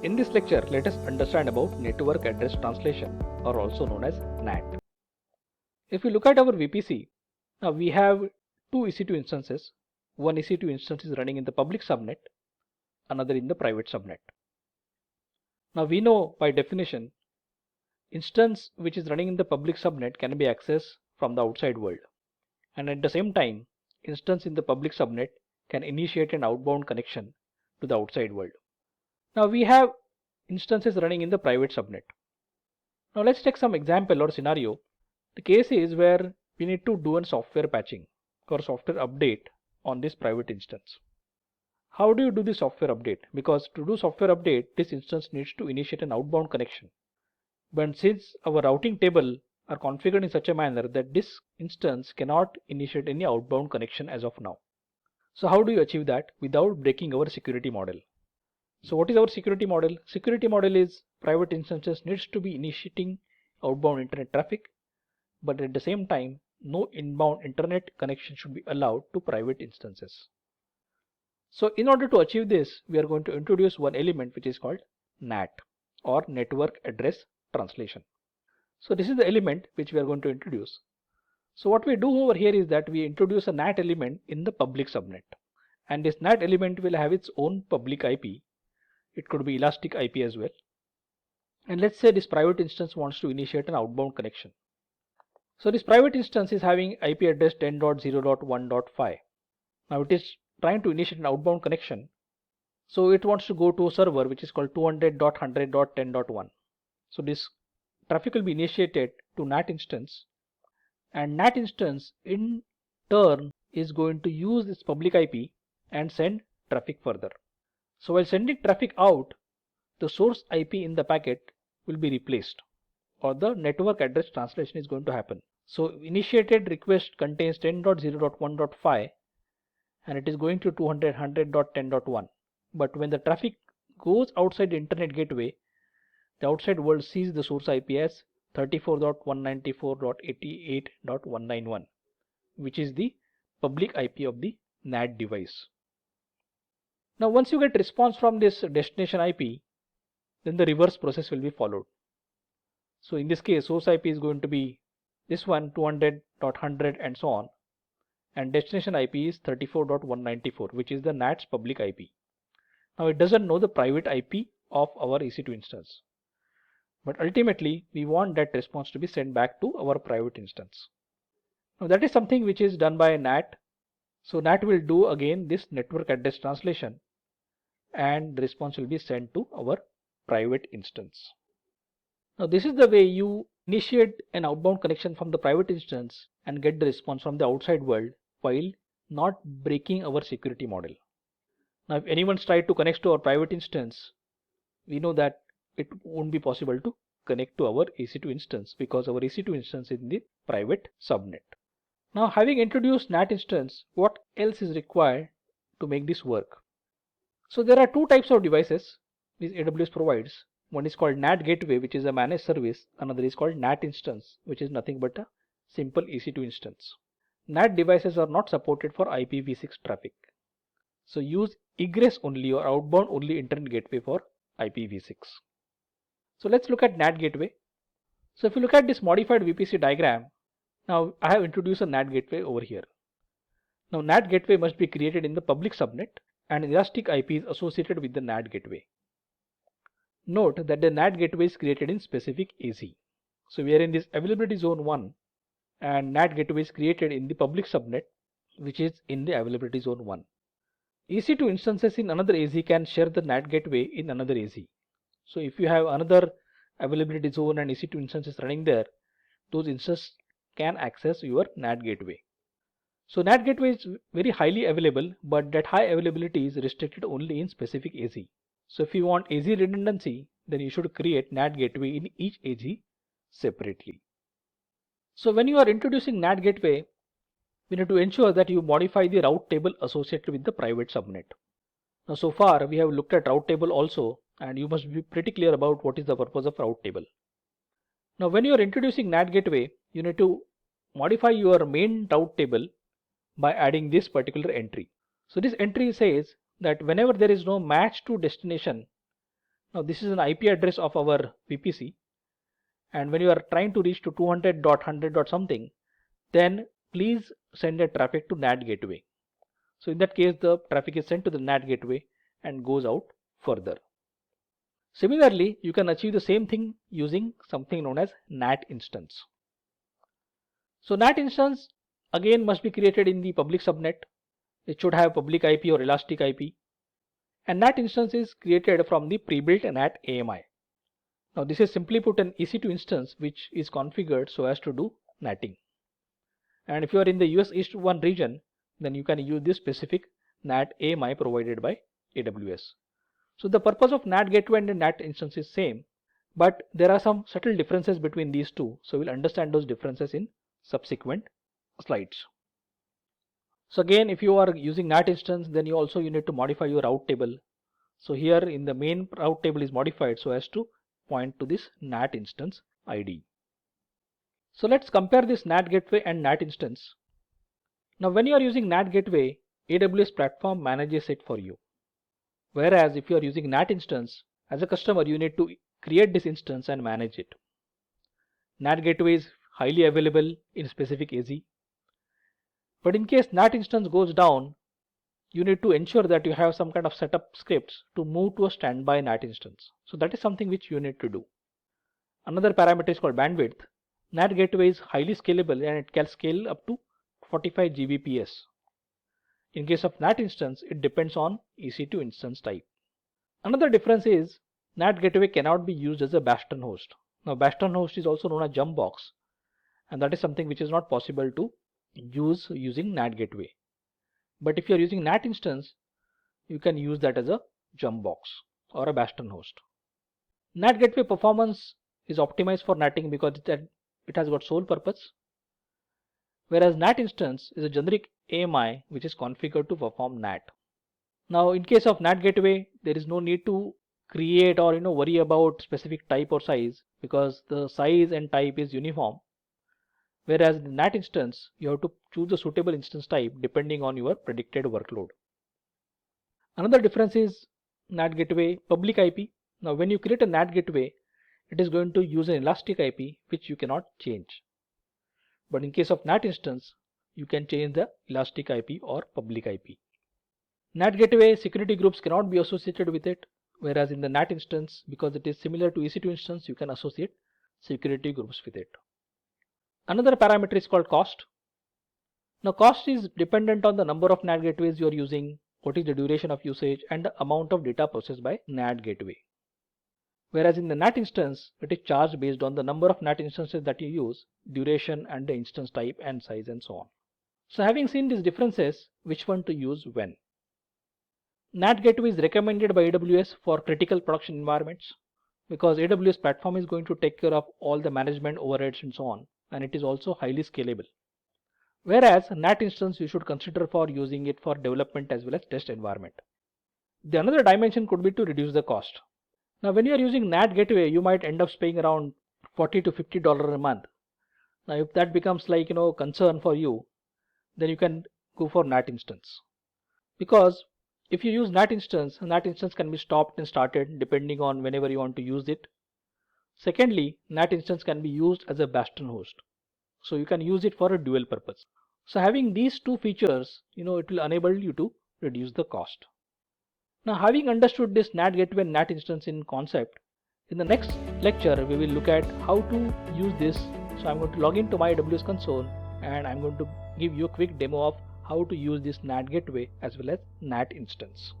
In this lecture, let us understand about Network Address Translation, or also known as NAT. If we look at our VPC, now we have two EC2 instances. One EC2 instance is running in the public subnet, another in the private subnet. Now we know by definition, instance which is running in the public subnet can be accessed from the outside world. And at the same time, instance in the public subnet can initiate an outbound connection to the outside world. Now we have instances running in the private subnet. Now let's take some example or scenario. The case is where we need to do a software patching or software update on this private instance. How do you do the software update? Because to do software update, this instance needs to initiate an outbound connection. But since our routing table are configured in such a manner that this instance cannot initiate any outbound connection as of now. So how do you achieve that without breaking our security model? So what is our security model? Security model is private instances needs to be initiating outbound internet traffic, but at the same time, no inbound internet connection should be allowed to private instances. So in order to achieve this, we are going to introduce one element which is called NAT, or Network Address Translation. So this is the element which we are going to introduce. So what we do over here is that we introduce a NAT element in the public subnet, and this NAT element will have its own public IP. It could be elastic IP as well. And let's say this private instance wants to initiate an outbound connection. So this private instance is having IP address 10.0.1.5. Now it is trying to initiate an outbound connection. So it wants to go to a server which is called 200.100.10.1. So this traffic will be initiated to NAT instance, and NAT instance in turn is going to use this public IP and send traffic further. So while sending traffic out, the source IP in the packet will be replaced, or the network address translation is going to happen. So initiated request contains 10.0.1.5 and it is going to 200.100.10.1. But when the traffic goes outside the internet gateway, the outside world sees the source IP as 34.194.88.191, which is the public IP of the NAT device. Now once you get response from this destination IP, then the reverse process will be followed. So in this case, source IP is going to be this one 200.100 and so on, and destination IP is 34.194, which is the NAT's public IP. Now it doesn't know the private IP of our EC2 instance, but ultimately we want that response to be sent back to our private instance. Now that is something which is done by NAT. So NAT will do again this network address translation, and the response will be sent to our private instance. Now this is the way you initiate an outbound connection from the private instance and get the response from the outside world while not breaking our security model. Now if anyone's tried to connect to our private instance, we know that it won't be possible to connect to our EC2 instance because our EC2 instance is in the private subnet. Now having introduced NAT instance, what else is required to make this work? So there are two types of devices which AWS provides. One is called NAT gateway, which is a managed service. Another is called NAT instance, which is nothing but a simple EC2 instance. NAT devices are not supported for IPv6 traffic. So use egress only or outbound only internet gateway for IPv6. So let's look at NAT gateway. So if you look at this modified VPC diagram, now I have introduced a NAT gateway over here. Now NAT gateway must be created in the public subnet, and elastic IP is associated with the NAT gateway. Note that the NAT gateway is created in specific AZ. So we are in this availability zone 1, and NAT gateway is created in the public subnet, which is in the availability zone 1. EC2 instances in another AZ can share the NAT gateway in another AZ. So if you have another availability zone and EC2 instances running there, those instances can access your NAT gateway. So NAT gateway is very highly available, but that high availability is restricted only in specific AZ. So if you want AZ redundancy, then you should create NAT gateway in each AZ separately. So when you are introducing NAT gateway, we need to ensure that you modify the route table associated with the private subnet. Now so far we have looked at route table also, and you must be pretty clear about what is the purpose of route table. Now when you are introducing NAT gateway, you need to modify your main route table by adding this particular entry. So this entry says that whenever there is no match to destination, Now this is an IP address of our VPC, and when you are trying to reach to 200.100. something, then please send a traffic to NAT gateway. So in that case, the traffic is sent to the NAT gateway and goes out further. Similarly, you can achieve the same thing using something known as NAT instance. So NAT instance again must be created in the public subnet. It should have public IP or elastic IP. And NAT instance is created from the pre-built NAT AMI. Now this is simply put an EC2 instance which is configured so as to do NATing. And if you are in the US East 1 region, then you can use this specific NAT AMI provided by AWS. So the purpose of NAT gateway and the NAT instance is same, but there are some subtle differences between these two. So we'll understand those differences in subsequent slides. So again, if you are using NAT instance, then you need to modify your route table. So here in the main route table is modified so as to point to this NAT instance ID. So let's compare this NAT gateway and NAT instance. Now when you are using NAT gateway, AWS platform manages it for you. Whereas if you are using NAT instance, as a customer you need to create this instance and manage it. NAT gateway is highly available in specific AZ. But in case NAT instance goes down, you need to ensure that you have some kind of setup scripts to move to a standby NAT instance. So that is something which you need to do. Another parameter is called bandwidth. NAT gateway is highly scalable and it can scale up to 45 Gbps. In case of NAT instance, it depends on EC2 instance type. Another difference is NAT gateway cannot be used as a bastion host. Now bastion host is also known as jump box, and that is something which is not possible to use using NAT gateway. But if you are using NAT instance, you can use that as a jump box or a bastion host. NAT gateway performance is optimized for NATing because it has got sole purpose, whereas NAT instance is a generic AMI which is configured to perform NAT. Now in case of NAT gateway, there is no need to create or worry about specific type or size because the size and type is uniform. Whereas in the NAT instance, you have to choose a suitable instance type depending on your predicted workload. Another difference is NAT gateway public IP. Now when you create a NAT gateway, it is going to use an elastic IP which you cannot change. But in case of NAT instance, you can change the elastic IP or public IP. NAT gateway security groups cannot be associated with it, whereas in the NAT instance, because it is similar to EC2 instance, you can associate security groups with it. Another parameter is called cost. Now cost is dependent on the number of NAT gateways you are using, what is the duration of usage, and the amount of data processed by NAT gateway. Whereas in the NAT instance, it is charged based on the number of NAT instances that you use, duration and the instance type and size and so on. So having seen these differences, which one to use when? NAT gateway is recommended by AWS for critical production environments because AWS platform is going to take care of all the management overheads and so on, and it is also highly scalable. Whereas NAT instance you should consider for using it for development as well as test environment. The another dimension could be to reduce the cost. Now when you are using NAT gateway, you might end up paying around $40 to $50 a month. Now if that becomes like concern for you, then you can go for NAT instance. Because if you use NAT instance can be stopped and started depending on whenever you want to use it. Secondly, NAT instance can be used as a bastion host. So you can use it for a dual purpose. So having these two features, it will enable you to reduce the cost. Now having understood this NAT gateway and NAT instance in concept, in the next lecture we will look at how to use this. So I'm going to log into my AWS console and I'm going to give you a quick demo of how to use this NAT gateway as well as NAT instance.